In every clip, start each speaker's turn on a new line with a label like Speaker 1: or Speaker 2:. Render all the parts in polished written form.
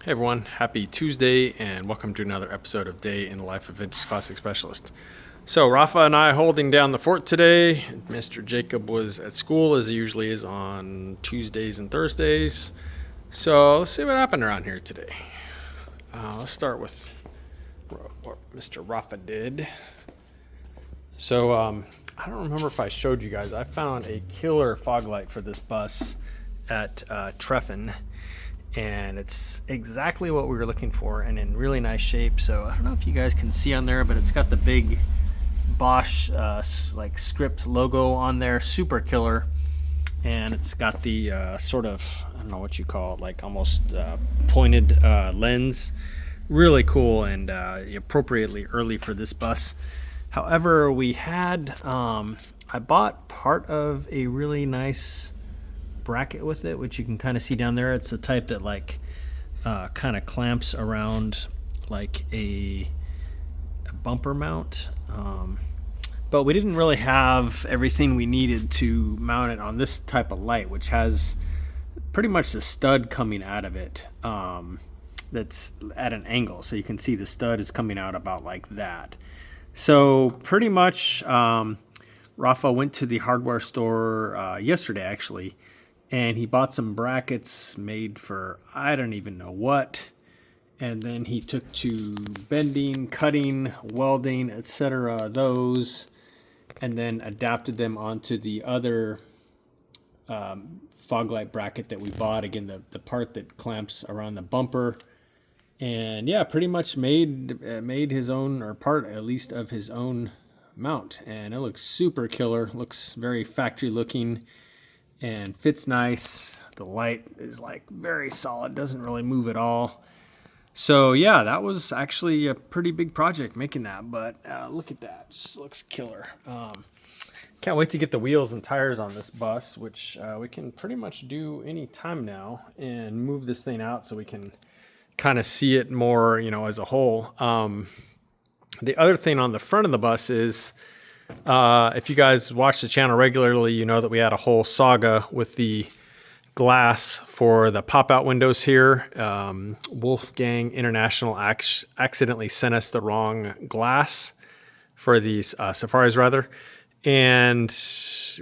Speaker 1: Hey everyone, happy Tuesday and welcome to another episode of Day in the Life of Vintage Classic Specialist. So Rafa and I holding down the fort today. Mr. Jacob was at school as he usually is on Tuesdays and Thursdays. So let's see what happened around here today. Let's start with what Mr. Rafa did. So I don't remember if I showed you guys. I found a killer fog light for this bus at Treffen. And it's exactly what we were looking for and in really nice shape. So I don't know if you guys can see on there, but it's got the big Bosch like script logo on there, super killer. And it's got the sort of, I don't know what you call it, like almost pointed lens. Really cool and appropriately early for this bus. However, we had, I bought part of a really nice bracket with it, which you can kind of see down there. It's the type that like kind of clamps around like a bumper mount, but we didn't really have everything we needed to mount it on this type of light, which has pretty much the stud coming out of it, that's at an angle, so you can see the stud is coming out about like that. So pretty much Rafa went to the hardware store yesterday actually, and he bought some brackets made for I don't even know what, and then he took to bending, cutting, welding, etc. those, and then adapted them onto the other fog light bracket that we bought, again the part that clamps around the bumper. And yeah, pretty much made his own, or part at least of his own mount, and it looks super killer. Looks very factory looking and fits nice. The light is like very solid, doesn't really move at all. So yeah, that was actually a pretty big project making that, but look at that, just looks killer. Can't wait to get the wheels and tires on this bus, which we can pretty much do any time now, and move this thing out so we can kind of see it more, as a whole. The other thing on the front of the bus is, if you guys watch the channel regularly, you know that we had a whole saga with the glass for the pop-out windows here. Wolfgang International accidentally sent us the wrong glass for these Safaris rather, and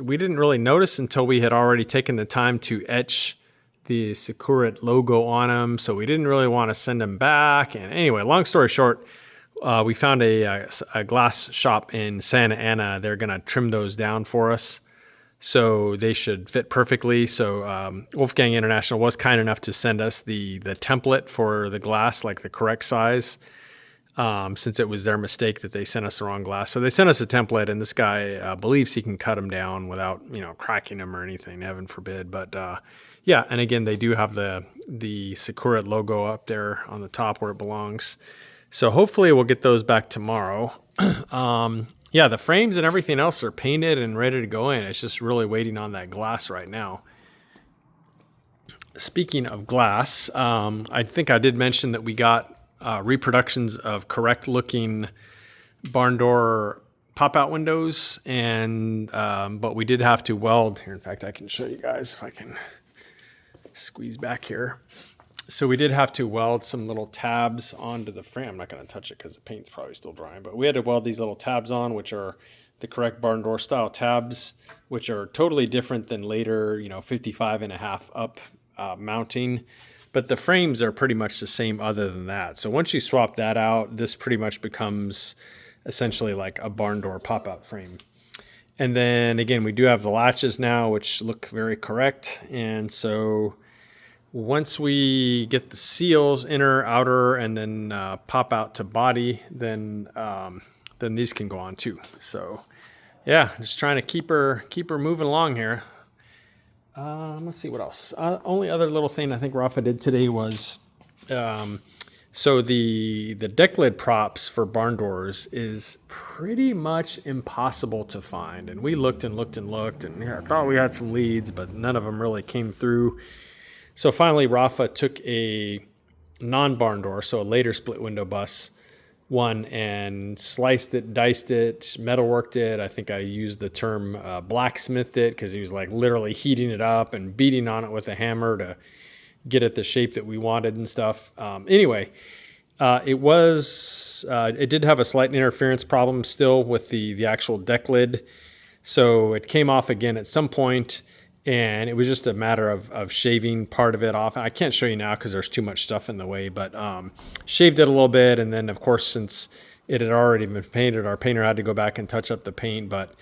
Speaker 1: we didn't really notice until we had already taken the time to etch the Securit logo on them, so we didn't really want to send them back. And anyway, long story short, we found a glass shop in Santa Ana. They're going to trim those down for us, so they should fit perfectly. So Wolfgang International was kind enough to send us the template for the glass, like the correct size, since it was their mistake that they sent us the wrong glass. So they sent us a template, and this guy believes he can cut them down without cracking them or anything, heaven forbid. But yeah, and again, they do have the Securit logo up there on the top where it belongs. So hopefully we'll get those back tomorrow. Yeah, the frames and everything else are painted and ready to go in. It's just really waiting on that glass right now. Speaking of glass, I think I did mention that we got reproductions of correct looking barn door pop-out windows, and but we did have to weld here. In fact, I can show you guys if I can squeeze back here. So we did have to weld some little tabs onto the frame. I'm not going to touch it because the paint's probably still drying, but we had to weld these little tabs on, which are the correct barn door style tabs, which are totally different than later, 55.5 up mounting. But the frames are pretty much the same other than that. So once you swap that out, this pretty much becomes essentially like a barn door pop-out frame. And then again, we do have the latches now, which look very correct. And so once we get the seals, inner, outer, and then pop out to body, then these can go on too. So yeah, just trying to keep her moving along here. Let's see what else. Only other little thing I think Rafa did today was, so the deck lid props for barn doors is pretty much impossible to find. And we looked and looked and looked, and I thought we had some leads, but none of them really came through. So finally, Rafa took a non-barn door, so a later split window bus one, and sliced it, diced it, metalworked it. I think I used the term blacksmithed it, because he was like literally heating it up and beating on it with a hammer to get it the shape that we wanted and stuff. Anyway, it did have a slight interference problem still with the actual deck lid. So it came off again at some point, and it was just a matter of shaving part of it off. I can't show you now because there's too much stuff in the way, but shaved it a little bit. And then, of course, since it had already been painted, our painter had to go back and touch up the paint. But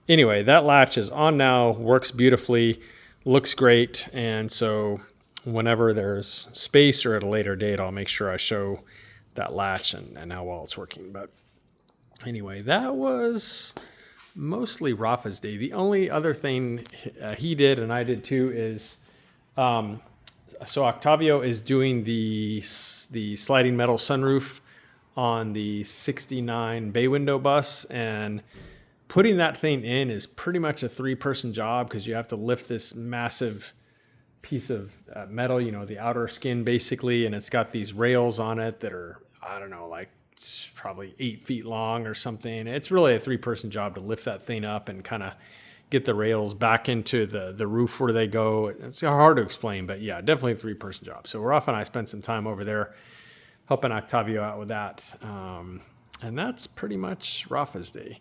Speaker 1: anyway, that latch is on now, works beautifully, looks great. And so whenever there's space or at a later date, I'll make sure I show that latch and how well it's working. But anyway, that was mostly Rafa's day. The only other thing he did and I did too is, so Octavio is doing the sliding metal sunroof on the 69 bay window bus, and putting that thing in is pretty much a 3-person job because you have to lift this massive piece of metal, you know, the outer skin basically, and it's got these rails on it that are, I don't know, like probably 8 feet long or something. It's really a 3-person job to lift that thing up and kind of get the rails back into the roof where they go. It's hard to explain, but yeah, definitely a 3-person job. So Rafa and I spent some time over there helping Octavio out with that. And that's pretty much Rafa's day.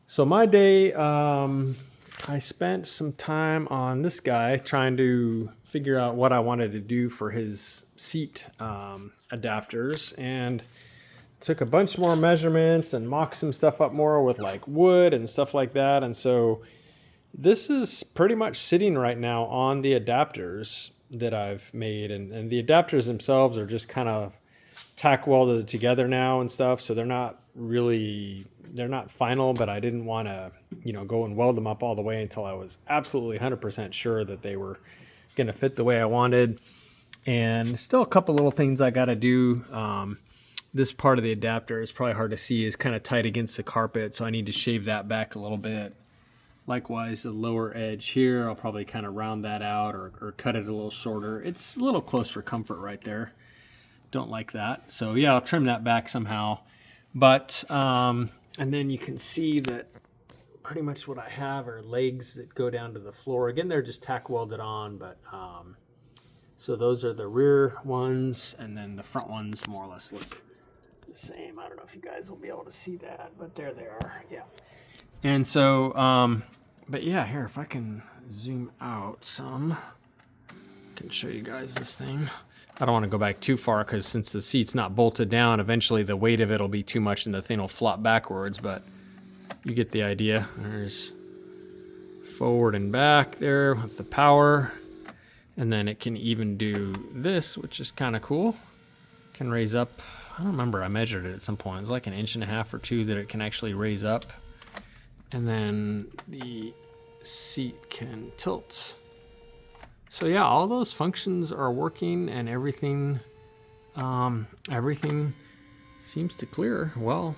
Speaker 1: So my day, I spent some time on this guy trying to figure out what I wanted to do for his seat adapters, and took a bunch more measurements and mocked some stuff up more with like wood and stuff like that. And so this is pretty much sitting right now on the adapters that I've made, and the adapters themselves are just kind of tack welded together now and stuff, so they're not final, but I didn't want to, you know, go and weld them up all the way until I was absolutely 100% sure that they were going to fit the way I wanted. And still a couple little things I got to do. This part of the adapter is probably hard to see, is kind of tight against the carpet, so I need to shave that back a little bit. Likewise, the lower edge here, I'll probably kind of round that out or cut it a little shorter. It's a little close for comfort right there. Don't like that. So yeah, I'll trim that back somehow. But, and then you can see that pretty much what I have are legs that go down to the floor. Again, they're just tack welded on, but, so those are the rear ones, and then the front ones more or less look the same. I don't know if you guys will be able to see that, but there they are. Yeah. And so, but yeah, here, if I can zoom out some, I can show you guys this thing. I don't want to go back too far because since the seat's not bolted down, eventually the weight of it will be too much and the thing will flop backwards, but you get the idea. There's forward and back there with the power, and then it can even do this, which is kind of cool. Can raise up, I don't remember, I measured it at some point. It's like 1.5 inches or 2 that it can actually raise up. And then the seat can tilt. So yeah, all those functions are working, and everything seems to clear well.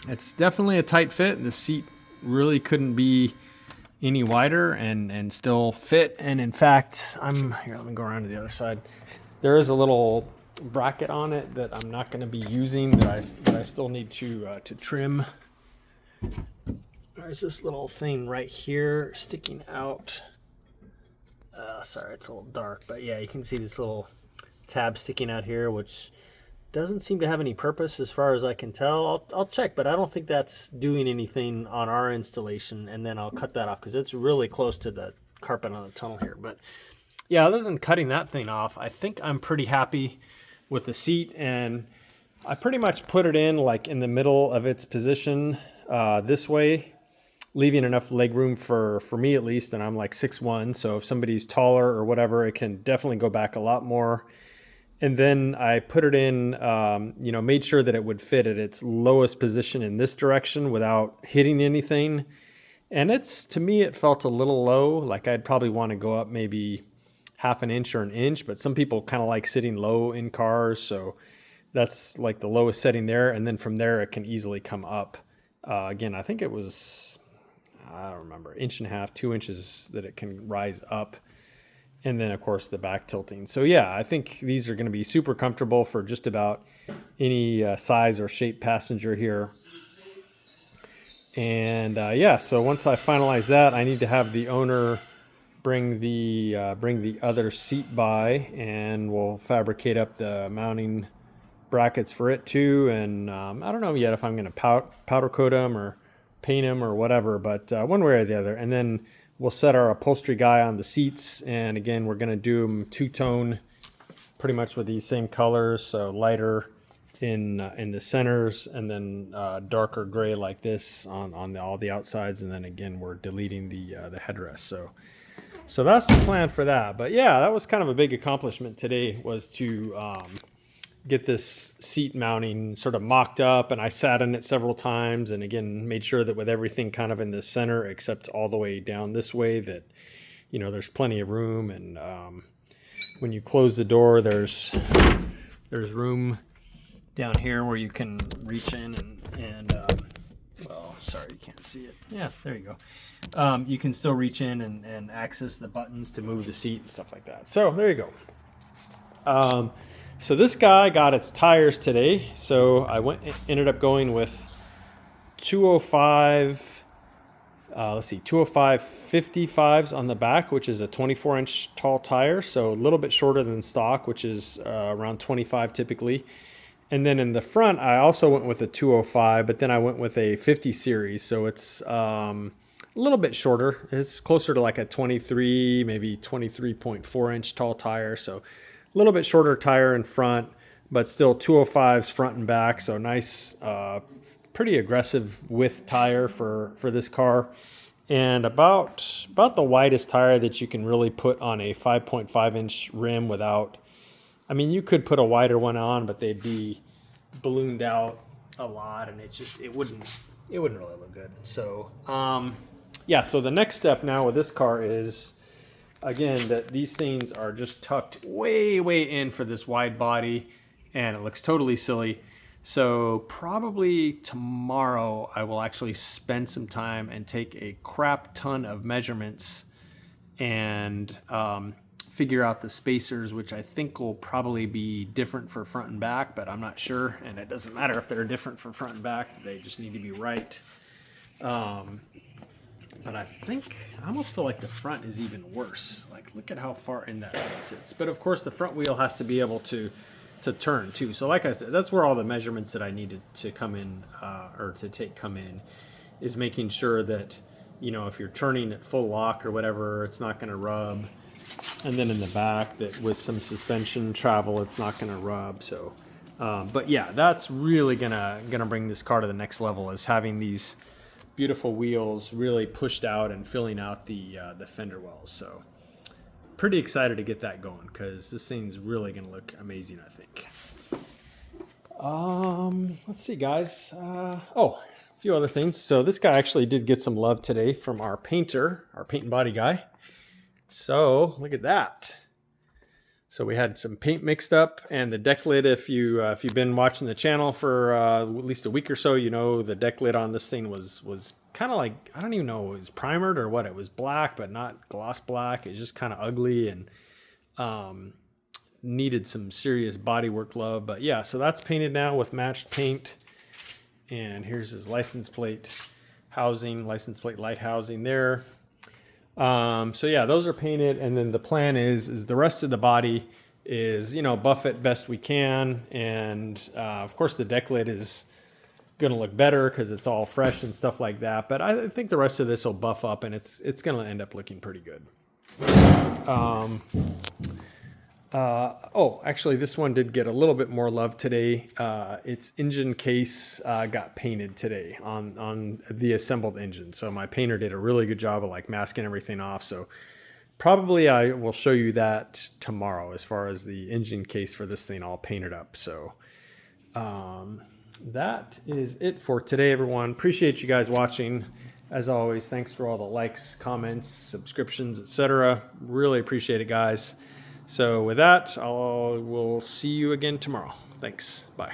Speaker 1: It's definitely a tight fit. The seat really couldn't be any wider and still fit. And in fact, here, let me go around to the other side. There is a little bracket on it that I'm not going to be using that I still need to trim. There's this little thing right here sticking out. Sorry, it's a little dark, but yeah, you can see this little tab sticking out here, which doesn't seem to have any purpose as far as I can tell. I'll check, but I don't think that's doing anything on our installation, and then I'll cut that off because it's really close to the carpet on the tunnel here. But yeah, other than cutting that thing off, I think I'm pretty happy with the seat, and I pretty much put it in like in the middle of its position this way, leaving enough leg room for me at least, and I'm like 6'1", so if somebody's taller or whatever, it can definitely go back a lot more. And then I put it in, made sure that it would fit at its lowest position in this direction without hitting anything. And to me, it felt a little low, like I'd probably want to go up maybe 1/2 inch or 1 inch, but some people kind of like sitting low in cars, so that's like the lowest setting there, and then from there it can easily come up. Again, I think it was, I don't remember, 1.5 inches, 2 inches that it can rise up. And then, of course, the back tilting. So, yeah, I think these are going to be super comfortable for just about any size or shape passenger here. And, yeah, so once I finalize that, I need to have the owner bring the other seat by, and we'll fabricate up the mounting brackets for it too. And I don't know yet if I'm going to powder coat them or paint them or whatever, but one way or the other. And then we'll set our upholstery guy on the seats, and again, we're going to do them two-tone pretty much with these same colors, so lighter in the centers, and then darker gray like this on all the outsides, and then again we're deleting the headrest. So that's the plan for that. But yeah, that was kind of a big accomplishment today, was to get this seat mounting sort of mocked up, and I sat in it several times, and again made sure that with everything kind of in the center except all the way down this way, that there's plenty of room. And when you close the door, there's room down here where you can reach in and well, sorry, you can't see it. Yeah, there you go. You can still reach in and access the buttons to move the seat and stuff like that. So there you go. So this guy got its tires today. So I ended up going with 205 55s on the back, which is a 24-inch tall tire, so a little bit shorter than stock, which is around 25 typically. And then in the front, I also went with a 205, but then I went with a 50 series, so it's a little bit shorter. It's closer to like a 23, maybe 23.4-inch tall tire, so a little bit shorter tire in front, but still 205s front and back, so nice, pretty aggressive width tire for this car, and about the widest tire that you can really put on a 5.5-inch rim without. I mean, you could put a wider one on, but they'd be ballooned out a lot, and it wouldn't really look good. So yeah, so the next step now with this car is, again, that these things are just tucked way in for this wide body, and it looks totally silly. So probably tomorrow I will actually spend some time and take a crap ton of measurements and figure out the spacers, which I think will probably be different for front and back, but I'm not sure, and it doesn't matter if they're different for front and back, they just need to be right. But I almost feel like the front is even worse. Like, look at how far in that it sits. But of course the front wheel has to be able to turn too. So like I said, that's where all the measurements that I needed to come in, come in, is making sure that, if you're turning at full lock or whatever, it's not going to rub. And then in the back, that with some suspension travel, it's not going to rub. So, but yeah, that's really gonna bring this car to the next level, is having these beautiful wheels really pushed out and filling out the fender wells. So pretty excited to get that going, because this thing's really going to look amazing, I think. Let's see, guys. A few other things. So this guy actually did get some love today from our painter, our paint and body guy. So look at that. So we had some paint mixed up, and the deck lid, if you've been watching the channel for at least a week or so, the deck lid on this thing was kind of like, I don't even know, it was primered or what. It was black, but not gloss black. It's just kind of ugly and needed some serious bodywork love. But yeah, so that's painted now with matched paint. And here's his license plate housing, license plate light housing there. So yeah, those are painted, and then the plan is the rest of the body is, buff it best we can, and of course the deck lid is gonna look better because it's all fresh and stuff like that, but I think the rest of this will buff up, and it's gonna end up looking pretty good. Actually this one did get a little bit more love today. Its engine case got painted today on the assembled engine. So my painter did a really good job of like masking everything off. So probably I will show you that tomorrow, as far as the engine case for this thing all painted up. So that is it for today, everyone. Appreciate you guys watching. As always, thanks for all the likes, comments, subscriptions, etc. Really appreciate it, guys. So with that, we'll see you again tomorrow. Thanks. Bye.